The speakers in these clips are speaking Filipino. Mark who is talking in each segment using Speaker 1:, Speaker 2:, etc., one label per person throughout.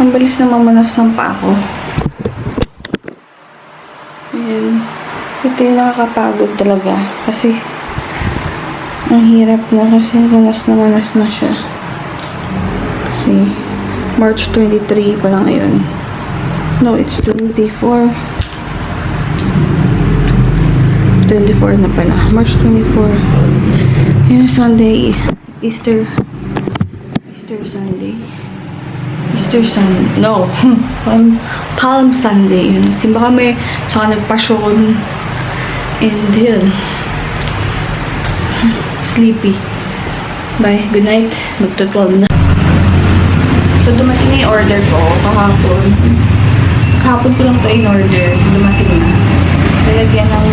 Speaker 1: Ang bilis na mamanas ng paa ko. Ayan. Ito yung nakakapagod talaga. Kasi, ang hirap na kasi manas na siya. Kasi, March 23 pa lang ngayon. No, it's 24. 24 na pala. March 24. Ayan, Sunday. Easter Sunday. Easter Sunday. No. Palm Sunday. Yun. Simba kami. Saka nagpasyon. And yun. Sleepy. Bye. Good night. Magto-12 na. So, dumating na yung order ko kahapon. Kahapon ko lang ito in-order. Dumating na. Lalagyan ng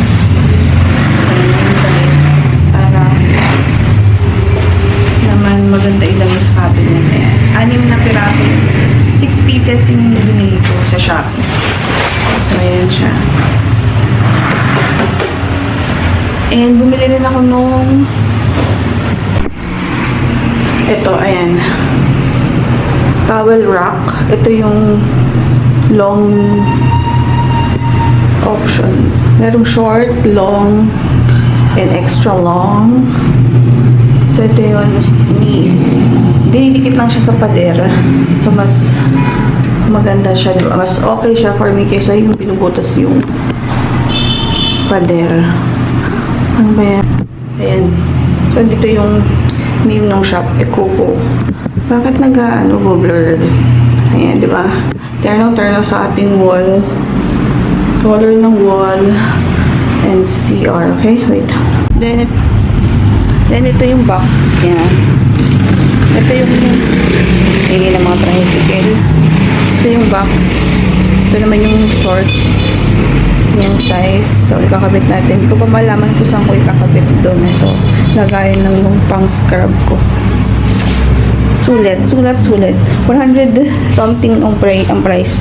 Speaker 1: para naman maganda ilagay sa cabinet. Ayan. 6 na piraso. 6 pieces yung binili ko sa Shopee. So, ayan siya. And bumili rin ako nung ito, ayan. Towel rack. Ito yung long option. Merong short, long, and extra long. So, ito yun. Dinidikit lang siya sa pader. So, mas maganda siya. Mas okay siya for me kaysa yung pinubutas yung pader. Ano ba yan? Ayan. So, dito yung name ng shop. Ekoko. Bakit nag-blurred? Ayan, di ba? Turn sa ating wall. Color ng wall. And CR. Okay? Wait. Then ito yung box. Yan. Ito yung hindi ng mga tricycle. Ito yung box. Ito naman yung short. Yung size. So, ikakabit natin. Hindi ko pa malaman kung saan ko ikakabit doon. So, lagayin lang yung pang scrub ko. Sulit. 100 something ang price.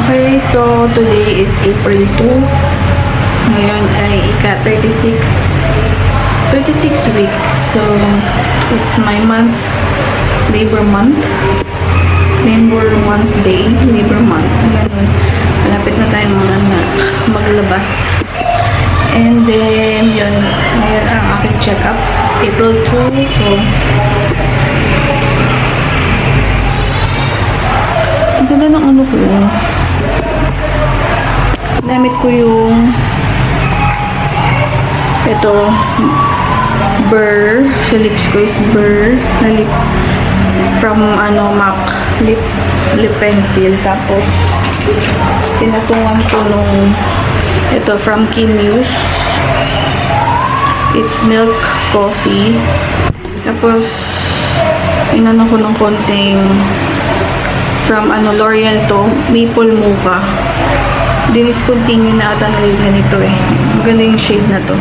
Speaker 1: Okay, so today is April 2. Ngayon ay ika-36 weeks. So, it's my month, Labor Month. Labor Month Day, Labor Month. Ganun. Malapit na tayo maglabas. And then, yun. Ngayon ang aking check-up. April 2. So, ang ganda ng ano ko yun. Gamit ko yung ito Burr sa lips ko is Burr na lip from MAC lip pencil. Tapos tinatungan ko nung ito from Kimuse, it's milk coffee. Tapos inano ko ng konting from L'Oreal to maple mocha. Diniscontinue na ata na nito eh. Maganda yung shade na to.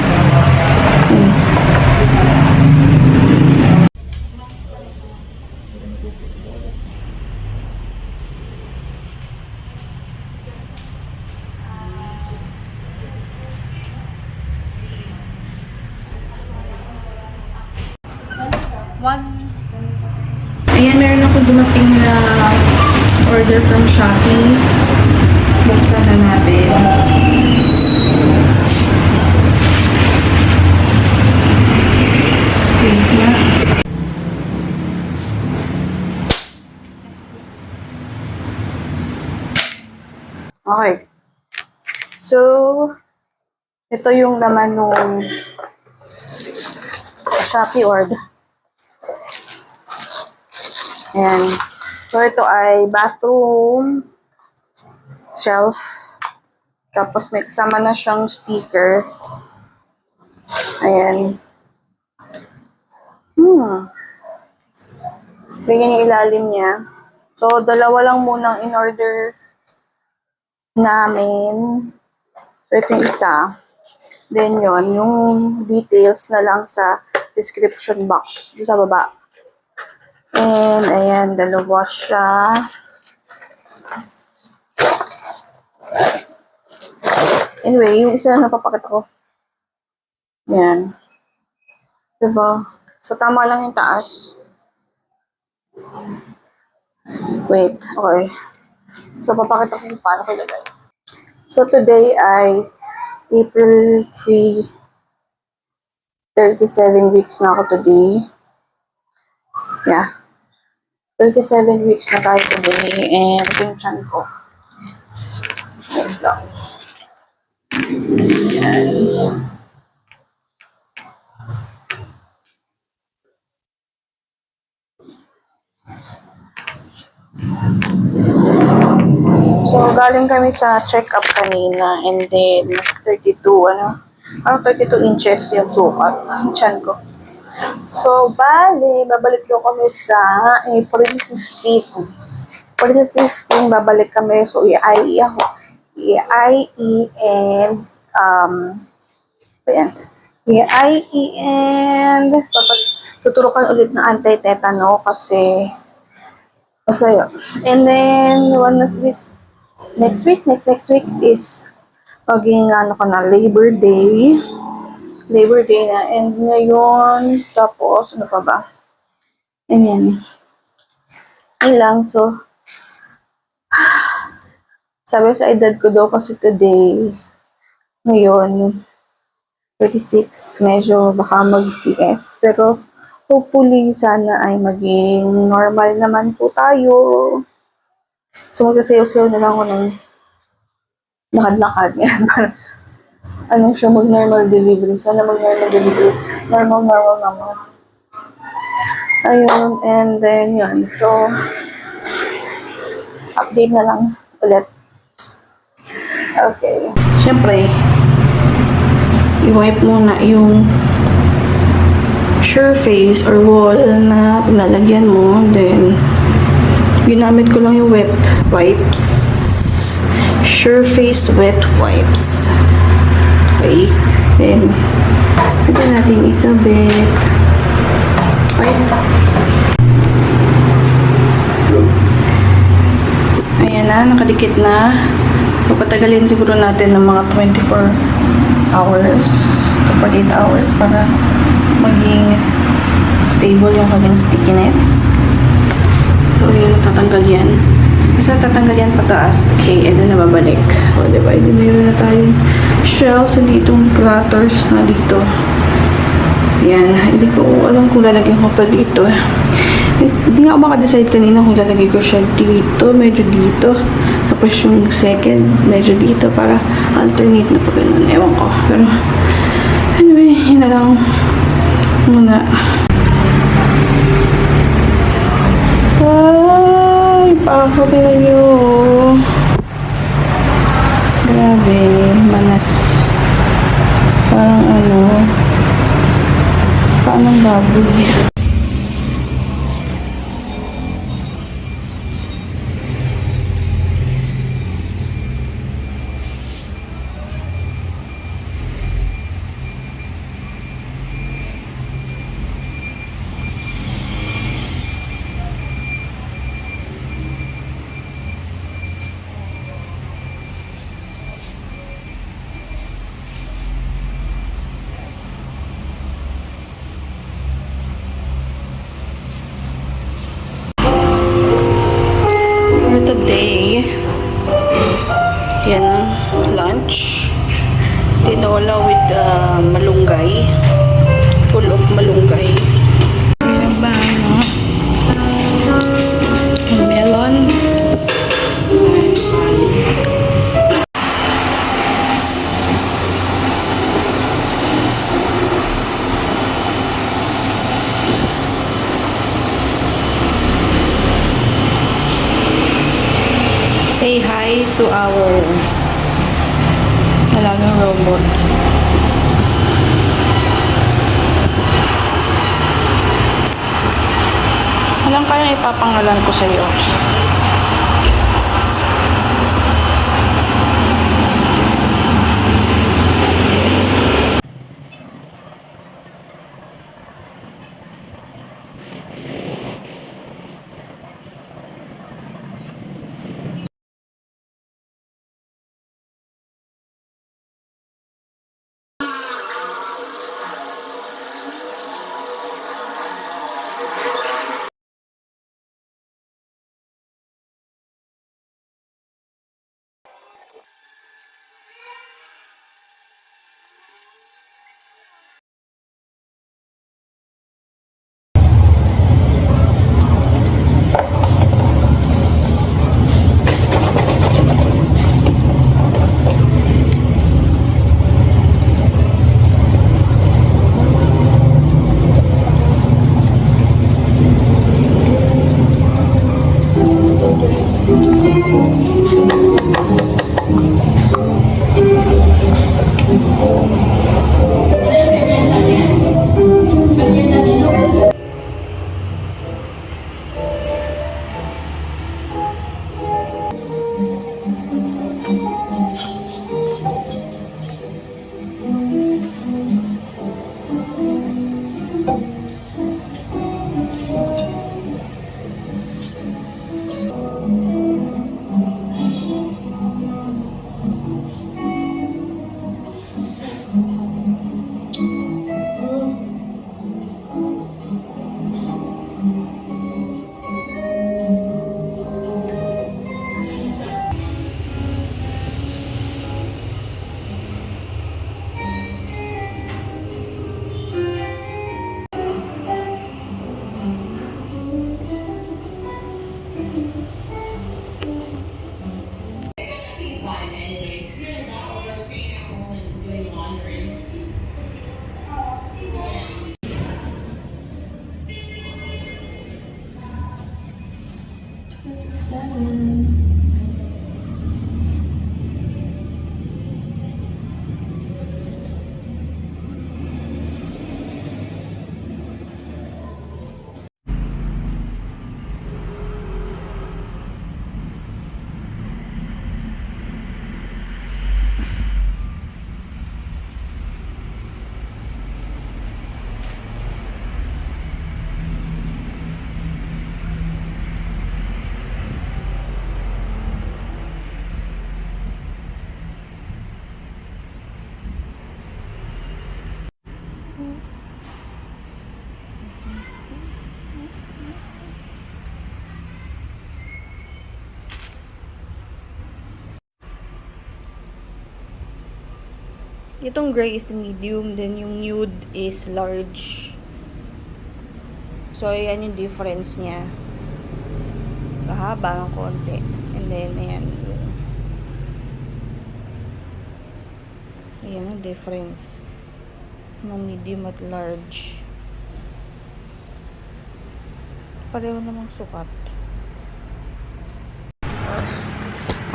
Speaker 1: Ayan, meron ako dumating na order from Shopee. Buksan na natin. Okay. So, ito yung laman nung Shopee order. Ayan. So, ito ay bathroom shelf. Tapos may kasama na siyang speaker. Ayan. Ganyan yung ilalim niya. So, dalawa lang munang in-order namin. So, ito yung isa. Then yon yung details na lang sa description box. Dito sa baba. And, ayan, dalawa siya. Anyway, yung isa na napapakita ko. Ayan. Diba? So, tama lang yung taas. Wait, okay. So, papakita ko kung paano ko ilagay. So, today ay April 3, 37 weeks na ako today. Yeah. 37 weeks na tayo today. And ito yung chan ko. Wait lang. Ayan. So, galing kami sa check-up kanina and then 32 inches yung sukat, chan ko. So, babalik daw kami sa April 15. April 15, babalik kami. So, i-IE ako. I-IE and, i-IE and, tuturukan ulit ng anti-tetano kasi, basta yun. And then, one of this, next week is maging Labor Day. Labor Day na. And ngayon, tapos, ano pa ba? Ayan. Ayun lang. So, sabi sa edad ko daw kasi today, ngayon, 36, medyo baka mag-CS. Pero, hopefully, sana ay maging normal naman po tayo. So, magsasayaw-sayaw na lang ako ng lakad-lakad. Ano siya, mag-normal delivery. Sana mag-normal delivery. Normal. Ayun, and then yun. So, update na lang ulit. Okay. Siyempre, i-wipe muna yung surface or wall na lalagyan mo. Then, ginamit ko lang yung wet wipes. Surface wet wipes. Okay. Then, ito natin ikabit. Ayan na, nakadikit na. So, patagalin siguro natin ng mga 24 hours to 48 hours para maging stable yung kanyang stickiness. So, yun, tatanggal yan. Basta tatanggal yan pataas. Okay, and then nababalik. O, diba? Meron na tayong shelves, hindi itong clutters na dito. Yan. Hindi ko alam kung lalagyan ko pa dito. Hindi nga ako maka-decide kanina kung lalagay ko siya dito, medyo dito. Tapos yung second, medyo dito para alternate na pa ganun. Ewan ko. Pero, anyway, yun na lang muna. Ay, pakapin nyo. Grabe, manas. Parang paanong baboy. Today, yan, lunch. Tinola with malunggay. Full of malunggay. to our alagang robot. Alam kaya ipapangalan ko sa iyo. Itong gray is medium, then yung nude is large. So, ayan yung difference niya. So, haba ng konti. And then, ayan. Ayan ang difference ng medium at large. Pareho namang sukat.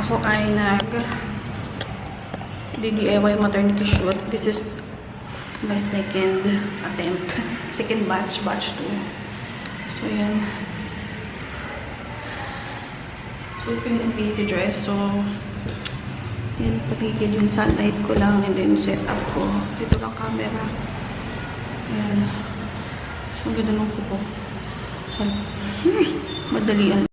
Speaker 1: Ako ay DIY maternity shoot. This is my second attempt. Second batch 2. So, yan. So, pinag-baby dress. So, yan, patigil yung sunlight ko lang and then set up ko. Dito lang camera. Yan. So, ang ganda nung kuko. Madalian.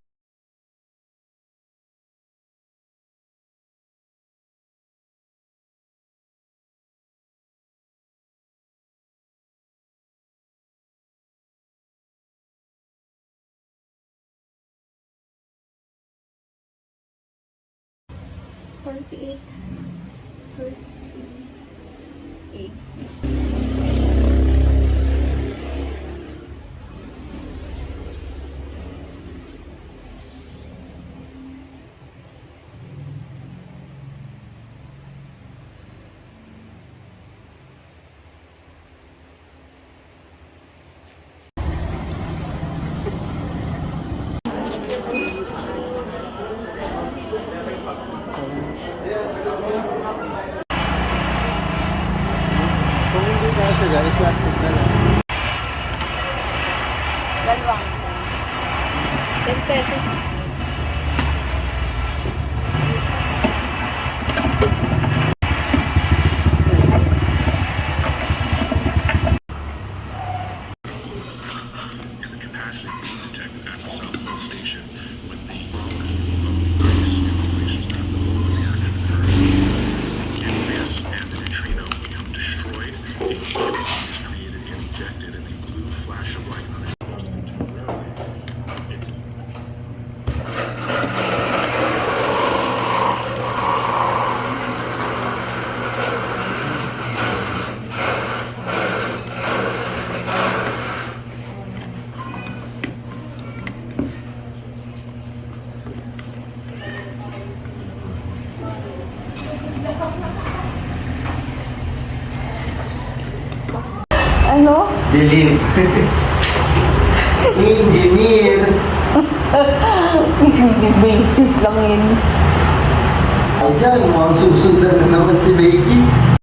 Speaker 1: $38. Dalawang. 10 pesos. Ano?
Speaker 2: Dilim. Engineer.
Speaker 1: Hindi basic lang yun.
Speaker 2: Ay dyan, mukhang susundan na naman si Becky.